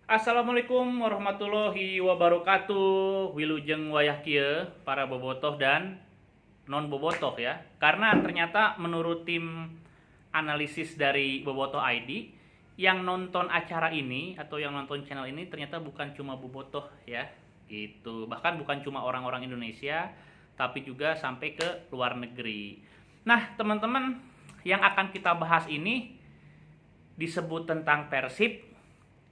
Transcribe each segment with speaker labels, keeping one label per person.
Speaker 1: Assalamualaikum warahmatullahi wabarakatuh. Wilujeng wayah kieu para bobotoh dan non bobotoh ya. Karena ternyata menurut tim analisis dari Bobotoh ID, yang nonton acara ini atau yang nonton channel ini ternyata bukan cuma bobotoh ya. Gitu. Bahkan bukan cuma orang-orang Indonesia, tapi juga sampai ke luar negeri. Nah, teman-teman, yang akan kita bahas ini disebut tentang Persib,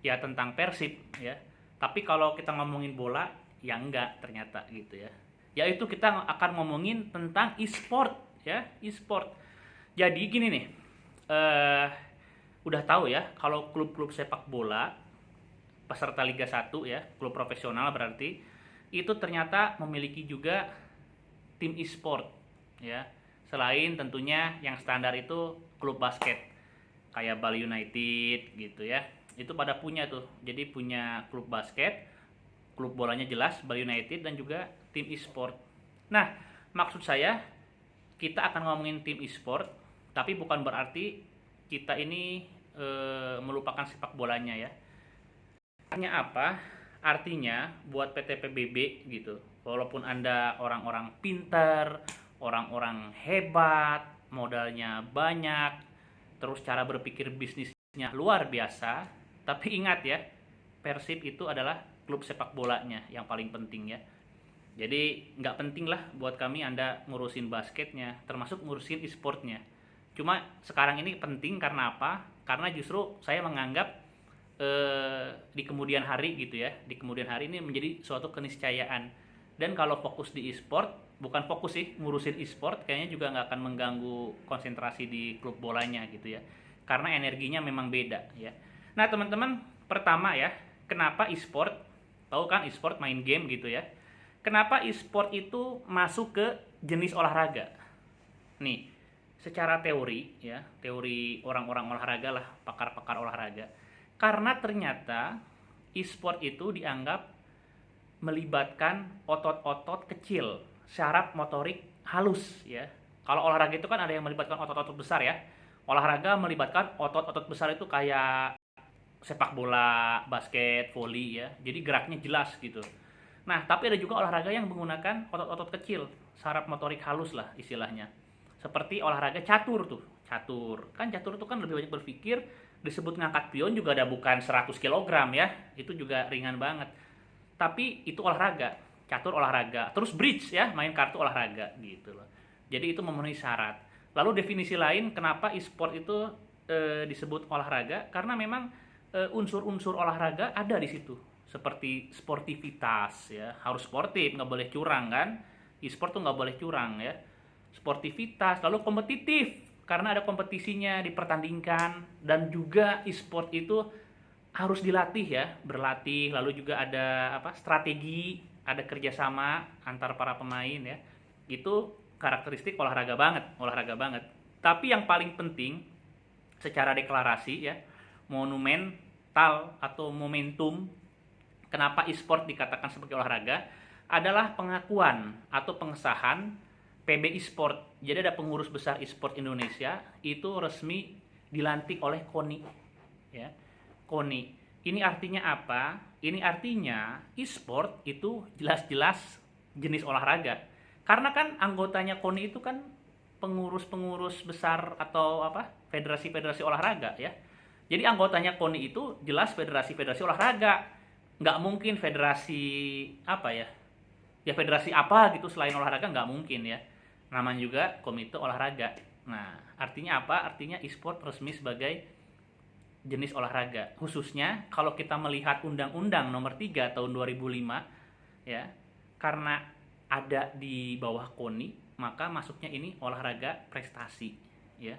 Speaker 1: ya tentang Persib ya. Tapi kalau kita ngomongin bola, ya enggak ternyata gitu ya. Yaitu kita akan ngomongin tentang e-sport ya, e-sport. Jadi gini nih, eh udah tahu ya kalau klub-klub sepak bola peserta Liga 1 ya, klub profesional berarti itu ternyata memiliki juga tim e-sport ya. Selain tentunya yang standar itu klub basket kayak Bali United gitu ya, itu pada punya tuh, jadi punya klub basket, klub bolanya jelas Bali United, dan juga tim e-sport. Nah, maksud saya kita akan ngomongin tim e-sport, tapi bukan berarti kita ini melupakan sepak bolanya ya. Artinya apa? Artinya buat PT PBB gitu, walaupun Anda orang-orang pintar, orang-orang hebat, modalnya banyak, terus cara berpikir bisnisnya luar biasa, tapi ingat ya, Persib itu adalah klub sepak bolanya yang paling penting ya. Jadi nggak penting lah buat kami Anda ngurusin basketnya, termasuk ngurusin e-sportnya. Cuma sekarang ini penting karena apa? Karena justru saya menganggap di kemudian hari gitu ya, di kemudian hari ini menjadi suatu keniscayaan. Dan kalau fokus di e-sport, bukan fokus sih ngurusin e-sport, kayaknya juga nggak akan mengganggu konsentrasi di klub bolanya gitu ya, karena energinya memang beda ya. Nah teman-teman, pertama ya, kenapa e-sport? Tahu kan e-sport main game gitu ya. Kenapa e-sport itu masuk ke jenis olahraga? Nih, secara teori ya, teori orang-orang olahraga lah, pakar-pakar olahraga. Karena ternyata e-sport itu dianggap melibatkan otot-otot kecil, syarat motorik halus ya. Kalau olahraga itu kan ada yang melibatkan otot-otot besar ya. Olahraga melibatkan otot-otot besar itu kayak sepak bola, basket, voli ya. Jadi geraknya jelas gitu. Nah, tapi ada juga olahraga yang menggunakan otot-otot kecil, syarat motorik halus lah istilahnya. Seperti olahraga catur tuh. Catur. Kan catur itu kan lebih banyak berpikir, disebut ngangkat pion juga ada bukan 100 kilogram ya. Itu juga ringan banget. Tapi itu olahraga, catur olahraga. Terus bridge ya, main kartu olahraga gitu loh. Jadi itu memenuhi syarat. Lalu definisi lain kenapa e-sport itu disebut olahraga, karena memang unsur-unsur olahraga ada di situ, seperti sportivitas ya, harus sportif, nggak boleh curang kan, e-sport tuh nggak boleh curang ya, sportivitas, lalu kompetitif karena ada kompetisinya dipertandingkan, dan juga e-sport itu harus dilatih ya, berlatih, lalu juga ada apa, strategi, ada kerjasama antar para pemain ya, itu karakteristik olahraga banget, olahraga banget. Tapi yang paling penting secara deklarasi ya, monumental atau momentum kenapa e-sport dikatakan sebagai olahraga adalah pengakuan atau pengesahan PB e-sport. Jadi ada pengurus besar e-sport Indonesia itu resmi dilantik oleh KONI ya. KONI. Ini artinya apa? Ini artinya e-sport itu jelas-jelas jenis olahraga. Karena kan anggotanya KONI itu kan pengurus-pengurus besar atau apa? Federasi-federasi olahraga ya. Jadi anggotanya KONI itu jelas federasi-federasi olahraga. Nggak mungkin federasi apa ya? Ya federasi apa gitu selain olahraga nggak mungkin ya. Namanya juga komite olahraga. Nah, artinya apa? Artinya e-sport resmi sebagai jenis olahraga. Khususnya kalau kita melihat Undang-Undang Nomor 3 Tahun 2005 ya. Karena ada di bawah KONI, maka masuknya ini olahraga prestasi ya.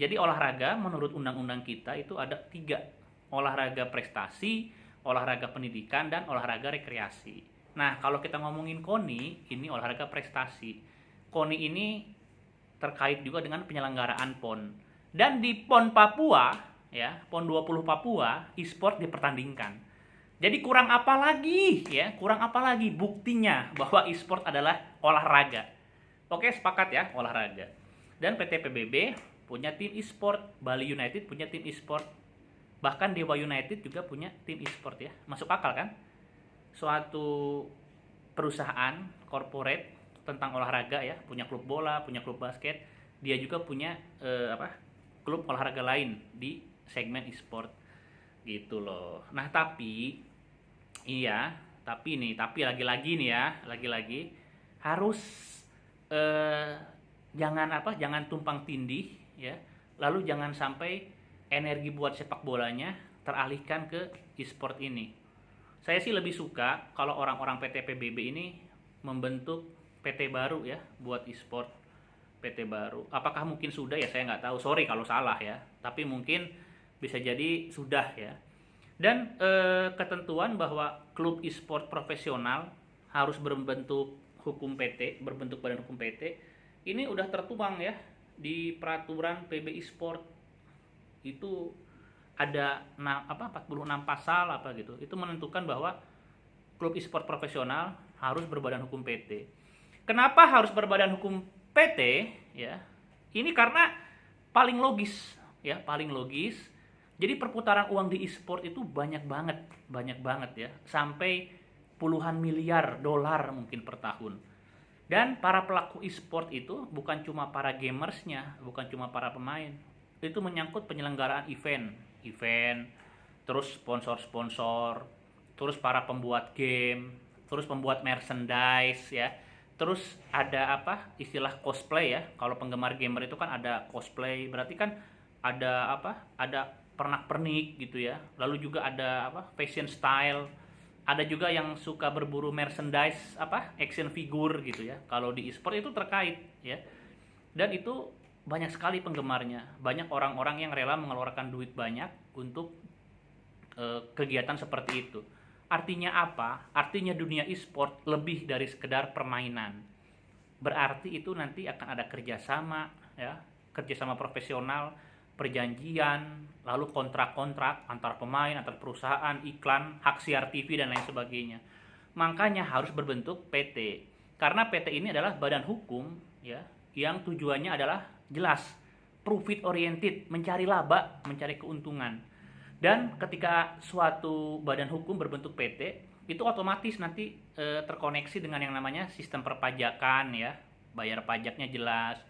Speaker 1: Jadi olahraga menurut undang-undang kita itu ada 3. Olahraga prestasi, olahraga pendidikan, dan olahraga rekreasi. Nah, kalau kita ngomongin KONI, ini olahraga prestasi. KONI ini terkait juga dengan penyelenggaraan PON. Dan di PON Papua, ya, PON 20 Papua, e-sport dipertandingkan. Jadi kurang apa lagi ya? Kurang apa lagi buktinya bahwa e-sport adalah olahraga. Oke, sepakat ya, olahraga. Dan PT PBB punya tim e-sport, Bali United punya tim e-sport. Bahkan Dewa United juga punya tim e-sport ya. Masuk akal kan? Suatu perusahaan corporate tentang olahraga ya, punya klub bola, punya klub basket, dia juga punya klub olahraga lain di segmen e-sport gitu loh. Nah tapi iya, tapi lagi-lagi nih ya, lagi-lagi harus eh, jangan tumpang tindih ya. Lalu jangan sampai energi buat sepak bolanya teralihkan ke e-sport ini. Saya sih lebih suka kalau orang-orang PT PBB ini membentuk PT baru ya buat e-sport, PT baru. Apakah mungkin sudah ya, saya nggak tahu. Sorry kalau salah ya. Tapi mungkin bisa jadi sudah ya. Dan ketentuan bahwa klub e-sport profesional harus berbentuk hukum PT, berbentuk badan hukum PT, ini udah tertuang ya di peraturan PB e-sport. Itu ada 46 pasal apa gitu. Itu menentukan bahwa klub e-sport profesional harus berbadan hukum PT. Kenapa harus berbadan hukum PT ya? Ini karena paling logis ya, paling logis. Jadi perputaran uang di e-sport itu banyak banget ya, sampai puluhan miliar dolar mungkin per tahun. Dan para pelaku e-sport itu bukan cuma para gamersnya, bukan cuma para pemain. Itu menyangkut penyelenggaraan event, terus sponsor-sponsor, terus para pembuat game, terus pembuat merchandise ya. Terus ada istilah cosplay ya. Kalau penggemar gamer itu kan ada cosplay, berarti kan ada Ada pernak-pernik gitu ya. Lalu juga ada fashion style. Ada juga yang suka berburu merchandise action figure gitu ya. Kalau di e-sport itu terkait ya. Dan itu banyak sekali penggemarnya. Banyak orang-orang yang rela mengeluarkan duit banyak untuk kegiatan seperti itu. Artinya apa? Artinya dunia e-sport lebih dari sekedar permainan. Berarti itu nanti akan ada kerjasama ya, kerjasama profesional, perjanjian, lalu kontrak-kontrak antar pemain, antar perusahaan, iklan, hak siar TV dan lain sebagainya. Makanya harus berbentuk PT. Karena PT ini adalah badan hukum ya, yang tujuannya adalah jelas, profit oriented, mencari laba, mencari keuntungan. Dan ketika suatu badan hukum berbentuk PT, itu otomatis nanti terkoneksi dengan yang namanya sistem perpajakan ya, bayar pajaknya jelas.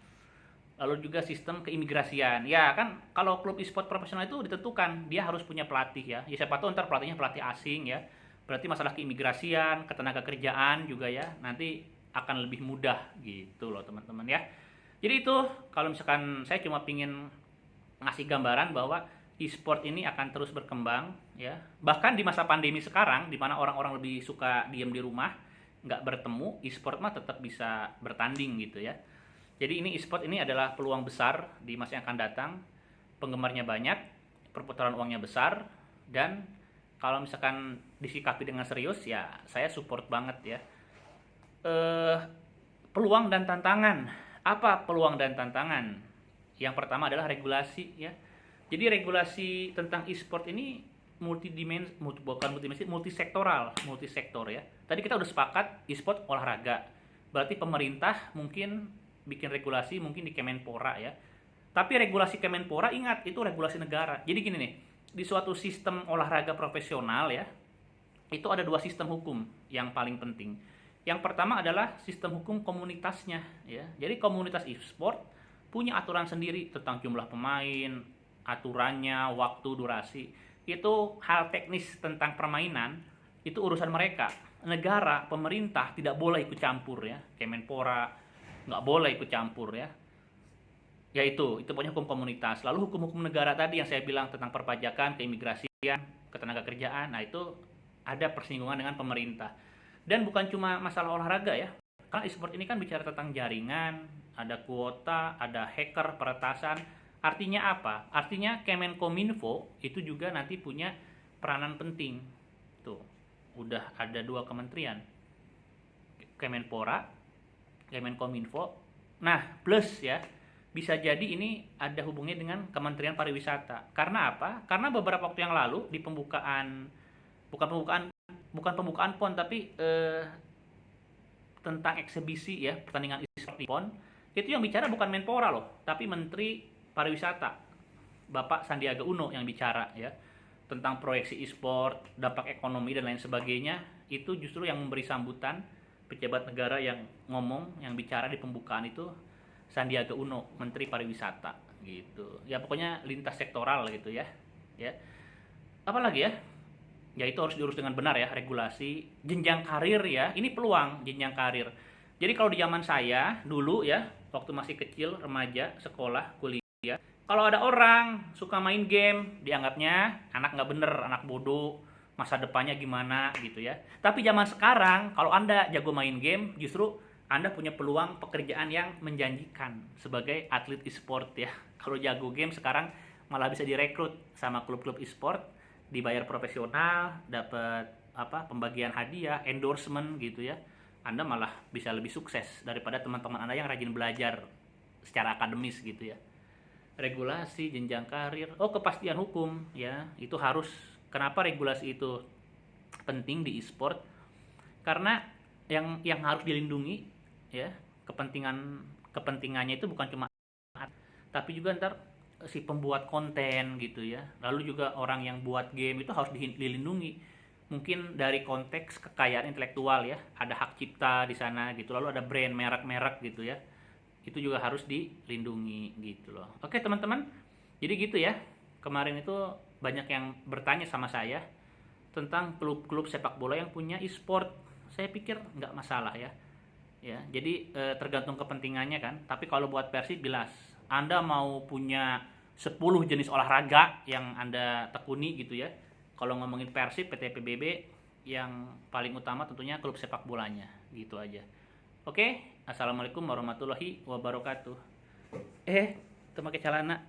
Speaker 1: Lalu juga sistem keimigrasian. Ya kan kalau klub e-sport profesional itu ditentukan dia harus punya pelatih ya. Ya siapa tahu ntar pelatihnya pelatih asing ya. Berarti masalah keimigrasian, ketenaga kerjaan juga ya, nanti akan lebih mudah gitu loh teman-teman ya. Jadi itu kalau misalkan saya cuma pingin ngasih gambaran bahwa e-sport ini akan terus berkembang ya. Bahkan di masa pandemi sekarang di mana orang-orang lebih suka diam di rumah, nggak bertemu, e-sport mah tetap bisa bertanding gitu ya. Jadi ini e-sport ini adalah peluang besar di masa yang akan datang. Penggemarnya banyak, perputaran uangnya besar, dan kalau misalkan disikapi dengan serius ya saya support banget ya. Peluang dan tantangan. Apa peluang dan tantangan? Yang pertama adalah regulasi ya. Jadi regulasi tentang e-sport ini multisektor ya. Tadi kita udah sepakat e-sport olahraga. Berarti pemerintah mungkin bikin regulasi mungkin di Kemenpora ya. Tapi regulasi Kemenpora ingat itu regulasi negara. Jadi gini nih, di suatu sistem olahraga profesional ya, itu ada dua sistem hukum yang paling penting. Yang pertama adalah sistem hukum komunitasnya ya. Jadi komunitas e-sport punya aturan sendiri tentang jumlah pemain, aturannya, waktu, durasi. Itu hal teknis tentang permainan, itu urusan mereka. Negara, pemerintah tidak boleh ikut campur ya. Kemenpora nggak boleh ikut campur ya. Ya itu pokoknya hukum komunitas. Lalu hukum-hukum negara tadi yang saya bilang tentang perpajakan, keimigrasian, ketenaga kerjaan, nah itu ada persinggungan dengan pemerintah. Dan bukan cuma masalah olahraga ya. Karena e-sport ini kan bicara tentang jaringan, ada kuota, ada hacker, peretasan. Artinya apa? Artinya Kemenkominfo itu juga nanti punya peranan penting. Tuh, udah ada dua kementerian. Kemenpora, Kemenkominfo. Nah, plus ya, bisa jadi ini ada hubungannya dengan Kementerian Pariwisata. Karena apa? Karena beberapa waktu yang lalu di pembukaan bukan pembukaan PON tapi tentang eksebisi ya, pertandingan e-sport di PON, itu yang bicara bukan Menpora loh, tapi Menteri Pariwisata. Bapak Sandiaga Uno yang bicara ya. tentang proyeksi e-sport, dampak ekonomi dan lain sebagainya, itu justru yang memberi sambutan pejabat negara yang ngomong, yang bicara di pembukaan itu Sandiaga Uno, Menteri Pariwisata gitu. Ya pokoknya lintas sektoral gitu ya. Ya. Apalagi ya? Ya itu harus diurus dengan benar ya, regulasi, jenjang karir ya. Ini peluang jenjang karir. Jadi kalau di zaman saya dulu ya, waktu masih kecil, remaja, sekolah, kuliah, kalau ada orang suka main game, dianggapnya anak nggak bener, anak bodoh, masa depannya gimana gitu ya. Tapi zaman sekarang, kalau Anda jago main game, justru Anda punya peluang pekerjaan yang menjanjikan sebagai atlet e-sport ya. Kalau jago game sekarang malah bisa direkrut sama klub-klub e-sport, dibayar profesional, dapat pembagian hadiah, endorsement gitu ya. Anda malah bisa lebih sukses daripada teman-teman Anda yang rajin belajar secara akademis gitu ya. Regulasi, jenjang karir, kepastian hukum ya, itu harus. Kenapa regulasi itu penting di e-sport? Karena yang harus dilindungi ya, kepentingannya itu bukan cuma tapi juga ntar si pembuat konten gitu ya. Lalu juga orang yang buat game itu harus dilindungi. Mungkin dari konteks kekayaan intelektual ya, ada hak cipta di sana gitu. Lalu ada brand, merek-merek gitu ya. Itu juga harus dilindungi gitu loh. Oke teman-teman, jadi gitu ya. Kemarin itu banyak yang bertanya sama saya tentang klub-klub sepak bola yang punya e-sport. Saya pikir nggak masalah ya. Ya, jadi tergantung kepentingannya kan. Tapi kalau buat Persib jelas, Anda mau punya 10 jenis olahraga yang Anda tekuni gitu ya. Kalau ngomongin Persib, PT PBB, yang paling utama tentunya klub sepak bolanya, gitu aja. Oke, assalamualaikum warahmatullahi wabarakatuh. Itu pakai celana.